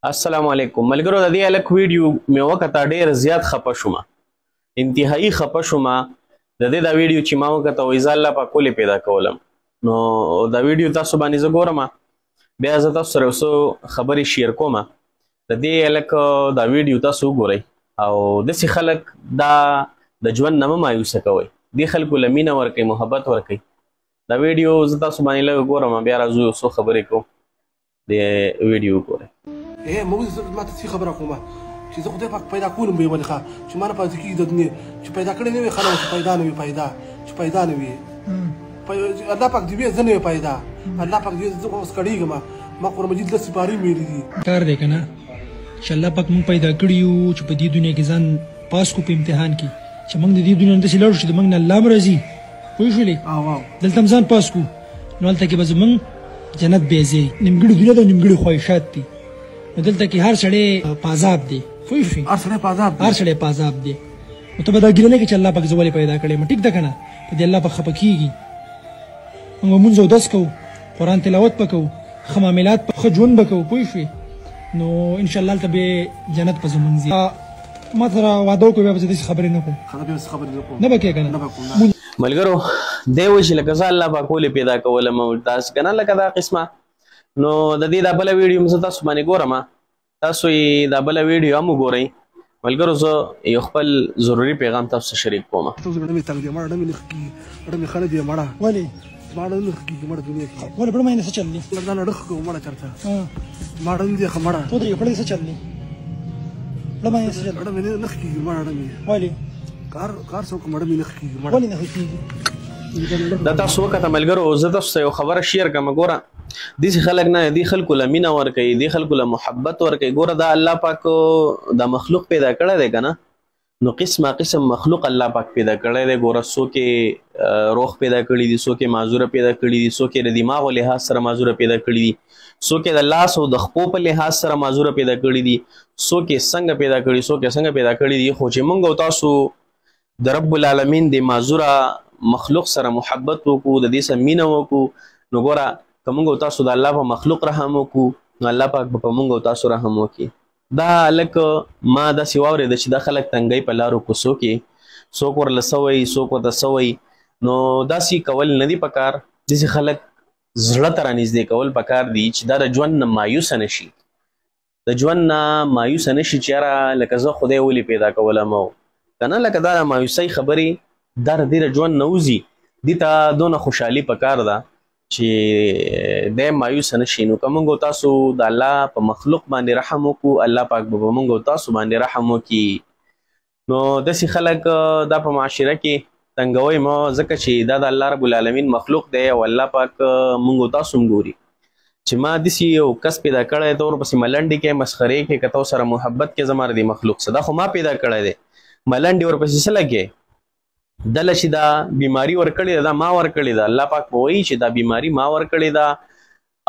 السلام علیکم ملګرو د دې الک ویډیو مې وکړه ډېر زیات خپه شوم انتهایی خپه شوم د دې دا ویډیو چې ما وکړه وایي زه الله پاک ولې پیدا کولم نو دا ویډیو تاسو باندې زه ګورم بیا زه تاسو سره څو خبرې شیر کوم د دې الک دا ویډیو تاسو وګورئ او داسې خلک دا د ژوند نه مه مایوسه کوئ دې خلکو له مینه ورکوئ محبت ورکوئ دا ویډیو زه تاسو باندې لږ ګورم بیا راځو یو څو خبرې کوو د ویډیو وګورئ موږ ما ته څه خبره کومه چې زه خدای پاک پیدا کولم به ولې ښه چې ما نه پاتې کېږي د دنیا چې پیدا کړی نه وي خلک چې پیدا نه وي چې پیدا نه وي الله پاک دې وي زه نه وي پیدا الله پاک دې زه اوس کړېږم ما قرآن مجید لس سپارې ویلي دي کار دی که نه چې الله پاک موږ پیدا کړي یو چې په دې دنیا کې ځان پاس کړو په امتحان کې چې موږ د دې دنیا نه داسې لاړو چې د موږ نه الله هم راځي پوه شولې دلته هم ځان پاس کړو نو هلته کې به زموږ جنت بې ځای نیمګړې دنیا ده نیمګړې خواهشات دي نو دلته کې هر سړی په عذاب دی پوه شوې هر سړی په عذاب دی نو ته به دا ګیله نه کوې چې الله پاک زه ولې پیدا کړی یم ټیک ده که نه په دې الله پاک خفه کېږي موږ به مونځ اودس کوو قرآن تلاوت به کوو ښه معاملات ښه ژوند به کوو پوه شوې نو انشاءالله هلته به جنت په زمونږ ځي ما سره واده وکړو بیا به زه داسې خبرې نه کوم نه به کوې که نه ملګرو دی وایي چې لکه زه الله پاک ولې پیدا کولم او داسې که نه لکه دا قسمه نو د دې دا بله ویډیو هم زه تاسو باندې ګورم تاسو یې دا بله ویډیو هم وګورئ ملګرو زه یو خپل ضروري پیغام تاسو سره شریک کوم زړه مې تنګ دی مړه ډمې نه ښه کېږي ډمې مې خره دی مړه ولې زما ډه نه ښه کېږي مړه دنیا کې ولې بړه مې نه څه چل دی ځان ډه ښه کوو مړه چېرته زما ډه نه دی ښه مړه تو درې پړه دې څه چل دی بړه مې څه چل ډه مې نه ښه کېږي مړه ډمې ولې کار څه وکړم ډه مې نه ښه کېږي مړه ولې نه ښه کېږي دا تاسو وکړه ملګرو زه تاسو ته یو خبره شیر کړم ګوره داسې خلک نه دې خلکو له مینه ورکوي دې خلکو له محبت ورکوي ګوره دا الله پاک دا مخلوق پیدا کړی دی که نه نو قسمه قسم مخلوق الله پاک پیدا کړی دی ګوره څوک یې روح پیدا کړي دي څوک یې معذوره پیدا کړي دي څوک یې د دماغو لحاظ سره معذوره پیدا کړي دي څوک یې د لاس او د خپو په لحاظ سره معذوره پیدا کړي دي څوک یې څنګه پیدا کړي څوک یې څنګه پیدا کړي دي خو چې موږ او تاسو د رب العالمین د معذوره مخلوق سره محبت وکړو د دې سره مینه وکړو نو ګوره که موږ او تاسو د الله په مخلوق رحم وکړو نو الله پاک به په موږ او تاسو رحم وکړي دا هلک ما داسې واورېده چې دا خلک تنګۍ په لارو کوڅو کې څوک ورله څه وایي څوک ورته څه وایي نو داسې کول نه دي پکار داسې خلک زړه ته رانږدې کول پکار دي چې دا د ژوند نه مایوسه نه شي د ژوند نه مایوسه نه شي چې یاره لکه زه خدای ولې پیدا کولم او که نه لکه دا د مایوسۍ خبرې دا د دې د ژوند نه وځي دې ته دونه خوشحالي پکار ده چې دی مایوسه نه شي نو که موږ او تاسو د الله په مخلوق باندې رحم وکړو الله پاک به په موږ او تاسو باندې رحم وکړي نو داسې خلک دا په معاشره کې تنګوي مه ځکه چې دا د الله رب العالمین مخلوق دی او الله پاک موږ او تاسو هم ګوري چې ما داسې یو کس پیدا کړی دی ورپسې ملنډې کې مسخرې کې که تا سره محبت کې زما د مخلوق څه دا خو ما پیدا کړی دی ملنډې ورپسې څه لګې دله چې دا بیماری ورکړې ده دا ما ورکړې ده الله پاک به وایي چې دا بیماری ما ورکړې ده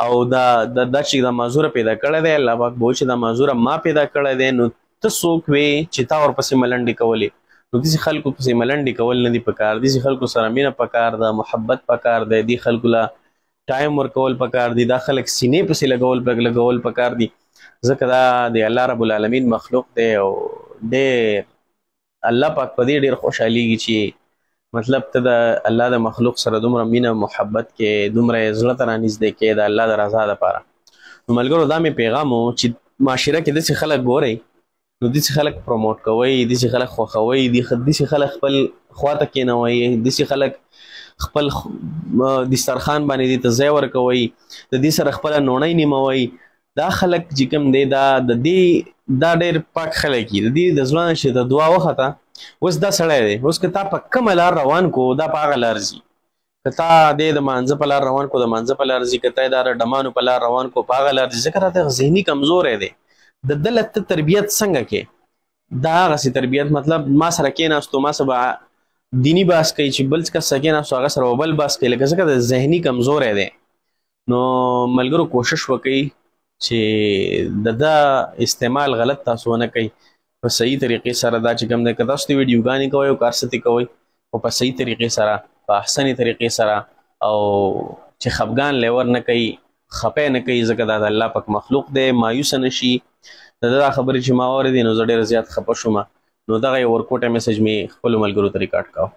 او دا چې دا معذوره پیدا کړی دی الله پاک به وایي چې دا معذوره ما پیدا کړی دی نو ته څوک وې چې تا ورپسې ملنډې کولې نو داسې خلکو پسې ملنډې کول نه دي پکار داسې خلکو سره مینه پکار ده محبت پکار دی دې خلکو له ټایم ورکول پکار دي دا خلک سینې پسې لګول پکار دي ځکه دا د الله رب العالمین مخلوق دی او ډېر الله پاک په دې ډېر خوشحالېږي چې مطلب ته د الله د مخلوق سره دومره مینه محبت کې دومره یې زړه ته رانږدې کې د الله د رضا دپاره نو ملګرو دا مې پیغام و چې معاشره کې داسې خلک ګورئ نو داسې خلک پروموټ کوئ داسې خلک خوښوئ داسې خلک خپل خواته کېنوئ داسې خلک خپل دسترخوان باندې دې ته ځای ورکوئ د دې سره خپله نوڼۍ نیموئ دا خلک چې کوم دی دا ډېر پاک خلک دي د دې د زړه نه چې د دعا وخته اوس دا سړی دی اوس که تا په کومه لار روان کو دا په هغه لار ځي که تا دی د مانځه په لار روان کو د مانځه په لار ځي که تا یې د ډمانو په لار روان کو په هغه لار ځي ځکه راته ذهني کمزوری دی د ده له ته تربیت څنګه کې دا هغسې تربیت مطلب ما سره کېناستو ما سره به دیني بحث کوي چې بل کس سره کېناستو هغه سره به بل بحث کوي لکه ځکه د ذهني کمزوری دی نو ملګرو کوشش وکړئ چې د ده استعمال غلط تاسو ونه کوئ په صحیح طریقې سره دا چې کوم دی که تاسو ته ویډیوګانې کوئ او کارستې کوئ خو په صحیح طریقې سره په احسنې طریقې سره او چې خفګان لیور نه کوي خپه نه کوي ځکه دا د الله پاک مخلوق دی مایوسه نه شي دا خبرې چې ما واورېدې نو زه ډېر زیات خپه شوم نو دغه یو ورکوټه میسج مې خپلو ملګرو ته ریکارډ کاوه